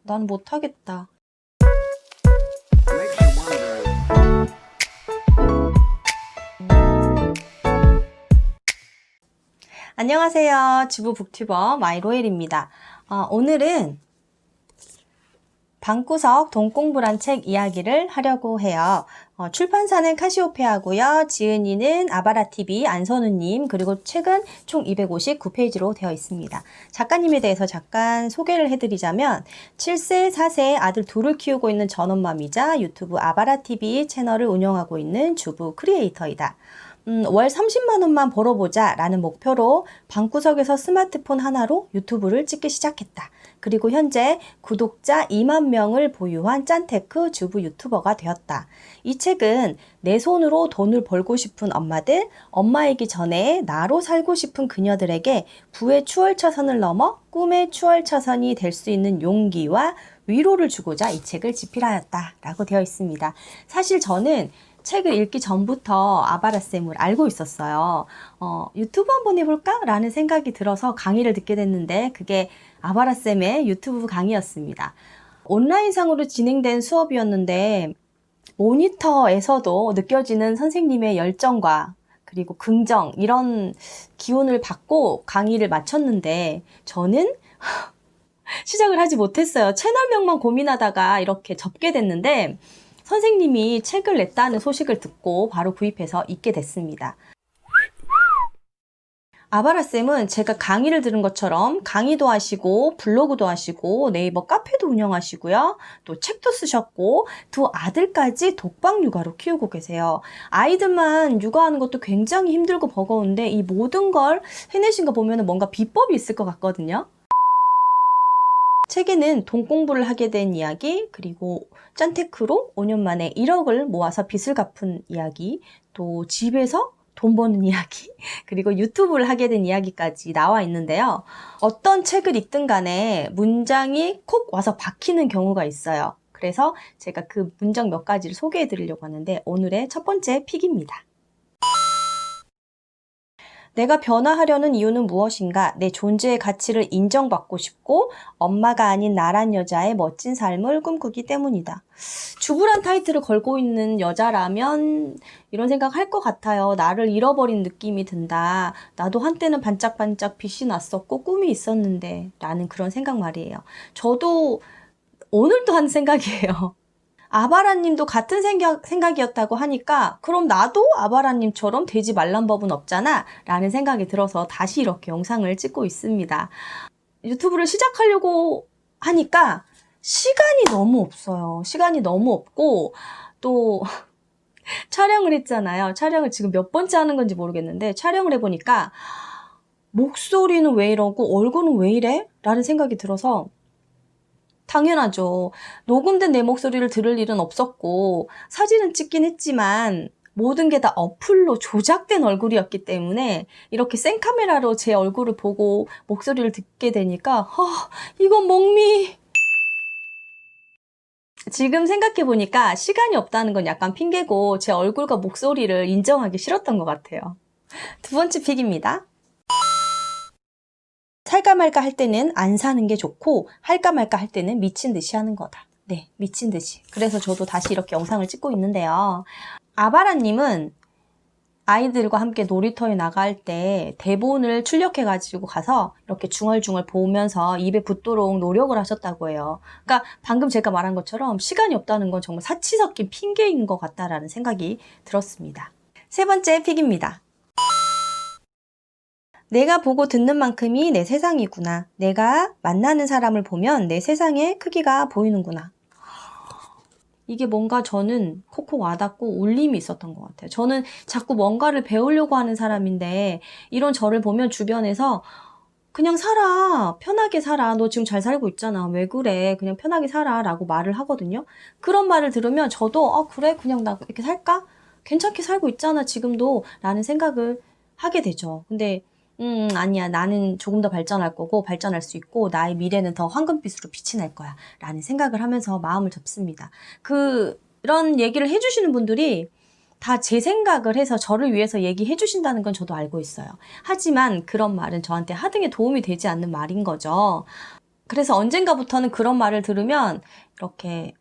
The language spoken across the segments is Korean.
난 못하겠다. 안녕하세요. 주부 북튜버 마이로엘입니다. 오늘은 방구석 돈공부란 책 이야기를 하려고 해요. 출판사는 카시오페아고요. 지은이는 아바라TV 안선우님, 그리고 책은 총 259페이지로 되어 있습니다. 작가님에 대해서 잠깐 소개를 해드리자면 7세, 4세 아들 둘을 키우고 있는 전엄맘이자 유튜브 아바라TV 채널을 운영하고 있는 주부 크리에이터이다. 월 30만 원만 벌어보자 라는 목표로 방구석에서 스마트폰 하나로 유튜브를 찍기 시작했다. 그리고 현재 구독자 2만 명을 보유한 짠테크 주부 유튜버가 되었다. 이 책은 내 손으로 돈을 벌고 싶은 엄마들, 엄마이기 전에 나로 살고 싶은 그녀들에게 부의 추월차선을 넘어 꿈의 추월차선이 될 수 있는 용기와 위로를 주고자 이 책을 집필하였다 라고 되어 있습니다. 사실 저는 책을 읽기 전부터 아바라쌤을 알고 있었어요. 유튜브 한번 해볼까? 라는 생각이 들어서 강의를 듣게 됐는데 그게 아바라쌤의 유튜브 강의였습니다. 온라인상으로 진행된 수업이었는데 모니터에서도 느껴지는 선생님의 열정과 그리고 긍정 이런 기운을 받고 강의를 마쳤는데 저는 시작을 하지 못했어요. 채널명만 고민하다가 이렇게 접게 됐는데 선생님이 책을 냈다는 소식을 듣고 바로 구입해서 읽게 됐습니다. 아바라쌤은 제가 강의를 들은 것처럼 강의도 하시고 블로그도 하시고 네이버 카페도 운영하시고요. 또 책도 쓰셨고 두 아들까지 독박 육아로 키우고 계세요. 아이들만 육아하는 것도 굉장히 힘들고 버거운데 이 모든 걸 해내신 거 보면 뭔가 비법이 있을 것 같거든요. 책에는 돈 공부를 하게 된 이야기, 그리고 짠테크로 5년 만에 1억을 모아서 빚을 갚은 이야기, 또 집에서 돈 버는 이야기, 그리고 유튜브를 하게 된 이야기까지 나와 있는데요. 어떤 책을 읽든 간에 문장이 콕 와서 박히는 경우가 있어요. 그래서 제가 그 문장 몇 가지를 소개해 드리려고 하는데 오늘의 첫 번째 픽입니다. 내가 변화하려는 이유는 무엇인가? 내 존재의 가치를 인정받고 싶고 엄마가 아닌 나란 여자의 멋진 삶을 꿈꾸기 때문이다. 주부란 타이틀을 걸고 있는 여자라면 이런 생각 할 것 같아요. 나를 잃어버린 느낌이 든다. 나도 한때는 반짝반짝 빛이 났었고 꿈이 있었는데 라는 그런 생각 말이에요. 저도 오늘도 한 생각이에요. 아바라님도 같은 생각이었다고 하니까 그럼 나도 아바라님처럼 되지 말란 법은 없잖아 라는 생각이 들어서 다시 이렇게 영상을 찍고 있습니다. 유튜브를 시작하려고 하니까 시간이 너무 없어요. 시간이 너무 없고 또 촬영을 했잖아요. 촬영을 지금 몇 번째 하는 건지 모르겠는데 촬영을 해보니까 목소리는 왜 이러고 얼굴은 왜 이래? 라는 생각이 들어서 당연하죠. 녹음된 내 목소리를 들을 일은 없었고 사진은 찍긴 했지만 모든 게 다 어플로 조작된 얼굴이었기 때문에 이렇게 생카메라로 제 얼굴을 보고 목소리를 듣게 되니까 이건 멍미. 지금 생각해보니까 시간이 없다는 건 약간 핑계고 제 얼굴과 목소리를 인정하기 싫었던 것 같아요. 두 번째 픽입니다. 살까 말까 할 때는 안 사는 게 좋고 할까 말까 할 때는 미친 듯이 하는 거다. 네, 미친 듯이. 그래서 저도 다시 이렇게 영상을 찍고 있는데요. 아바라님은 아이들과 함께 놀이터에 나갈 때 대본을 출력해가지고 가서 이렇게 중얼중얼 보면서 입에 붙도록 노력을 하셨다고 해요. 그러니까 방금 제가 말한 것처럼 시간이 없다는 건 정말 사치 섞인 핑계인 것 같다라는 생각이 들었습니다. 세 번째 픽입니다. 내가 보고 듣는 만큼이 내 세상이구나. 내가 만나는 사람을 보면 내 세상의 크기가 보이는구나. 이게 뭔가 저는 콕콕 와닿고 울림이 있었던 것 같아요. 저는 자꾸 뭔가를 배우려고 하는 사람인데 이런 저를 보면 주변에서 그냥 살아. 편하게 살아. 너 지금 잘 살고 있잖아. 왜 그래? 그냥 편하게 살아. 라고 말을 하거든요. 그런 말을 들으면 저도 그래? 그냥 나 이렇게 살까? 괜찮게 살고 있잖아. 지금도. 라는 생각을 하게 되죠. 근데 아니야. 나는 조금 더 발전할 거고 발전할 수 있고 나의 미래는 더 황금빛으로 빛이 날 거야. 라는 생각을 하면서 마음을 접습니다. 그런 얘기를 해주시는 분들이 다 제 생각을 해서 저를 위해서 얘기해 주신다는 건 저도 알고 있어요. 하지만 그런 말은 저한테 하등에 도움이 되지 않는 말인 거죠. 그래서 언젠가부터는 그런 말을 들으면 이렇게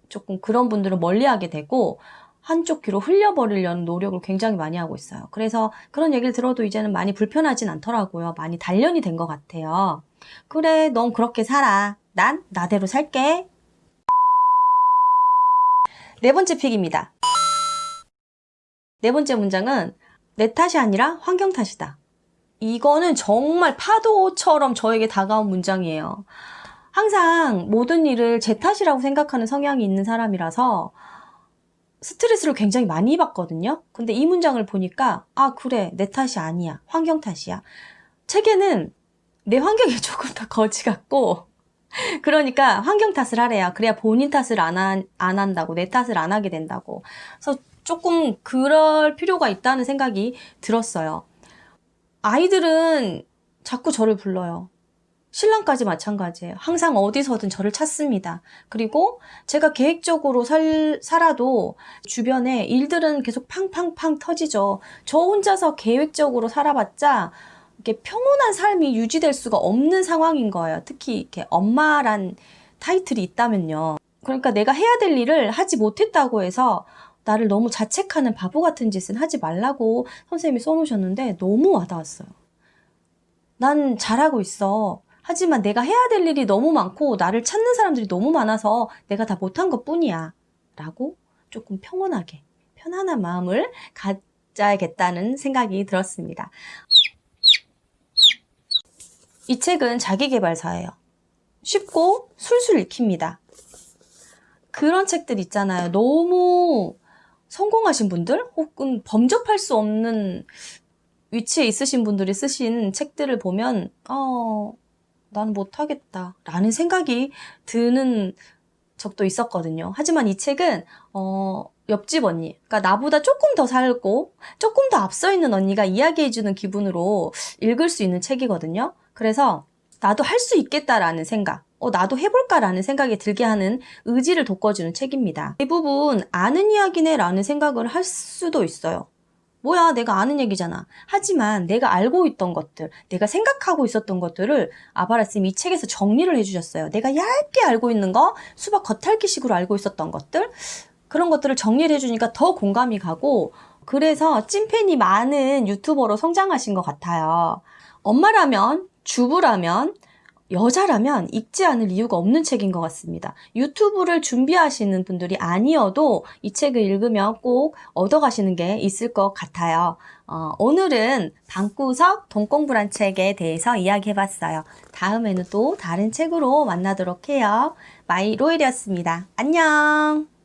조금 그런 분들은 멀리하게 되고 한쪽 귀로 흘려버리려는 노력을 굉장히 많이 하고 있어요. 그래서 그런 얘기를 들어도 이제는 많이 불편하진 않더라고요. 많이 단련이 된 것 같아요. 그래, 넌 그렇게 살아. 난 나대로 살게. 네 번째 픽입니다. 네 번째 문장은 내 탓이 아니라 환경 탓이다. 이거는 정말 파도처럼 저에게 다가온 문장이에요. 항상 모든 일을 제 탓이라고 생각하는 성향이 있는 사람이라서 스트레스를 굉장히 많이 받거든요. 근데 이 문장을 보니까 아 그래 내 탓이 아니야. 환경 탓이야. 책에는 내 환경이 조금 더 거지 같고 그러니까 환경 탓을 하래요. 그래야 본인 탓을 안 한다고 내 탓을 안 하게 된다고. 그래서 조금 그럴 필요가 있다는 생각이 들었어요. 아이들은 자꾸 저를 불러요. 신랑까지 마찬가지예요. 항상 어디서든 저를 찾습니다. 그리고 제가 계획적으로 살아도 주변에 일들은 계속 팡팡팡 터지죠. 저 혼자서 계획적으로 살아봤자 이렇게 평온한 삶이 유지될 수가 없는 상황인 거예요. 특히 이렇게 엄마란 타이틀이 있다면요. 그러니까 내가 해야 될 일을 하지 못했다고 해서 나를 너무 자책하는 바보 같은 짓은 하지 말라고 선생님이 써놓으셨는데 너무 와닿았어요. 난 잘하고 있어. 하지만 내가 해야 될 일이 너무 많고 나를 찾는 사람들이 너무 많아서 내가 다 못한 것뿐이야. 라고 조금 평온하게 편안한 마음을 가져야겠다는 생각이 들었습니다. 이 책은 자기계발서예요. 쉽고 술술 읽힙니다. 그런 책들 있잖아요. 너무 성공하신 분들 혹은 범접할 수 없는 위치에 있으신 분들이 쓰신 책들을 보면 나는 못하겠다 라는 생각이 드는 적도 있었거든요. 하지만 이 책은 옆집 언니, 그러니까 나보다 조금 더 살고 조금 더 앞서 있는 언니가 이야기해주는 기분으로 읽을 수 있는 책이거든요. 그래서 나도 할 수 있겠다라는 생각, 나도 해볼까라는 생각이 들게 하는 의지를 돋궈주는 책입니다. 대부분 아는 이야기네 라는 생각을 할 수도 있어요. 뭐야, 내가 아는 얘기잖아. 하지만 내가 알고 있던 것들, 내가 생각하고 있었던 것들을 아바라쌤이 이 책에서 정리를 해주셨어요. 내가 얇게 알고 있는 거, 수박 겉핥기식으로 알고 있었던 것들, 그런 것들을 정리를 해주니까 더 공감이 가고, 그래서 찐팬이 많은 유튜버로 성장하신 것 같아요. 엄마라면, 주부라면, 여자라면 읽지 않을 이유가 없는 책인 것 같습니다. 유튜브를 준비하시는 분들이 아니어도 이 책을 읽으면 꼭 얻어가시는 게 있을 것 같아요. 오늘은 방구석 돈공부란 책에 대해서 이야기해봤어요. 다음에는 또 다른 책으로 만나도록 해요. 마이 로엘이었습니다. 안녕!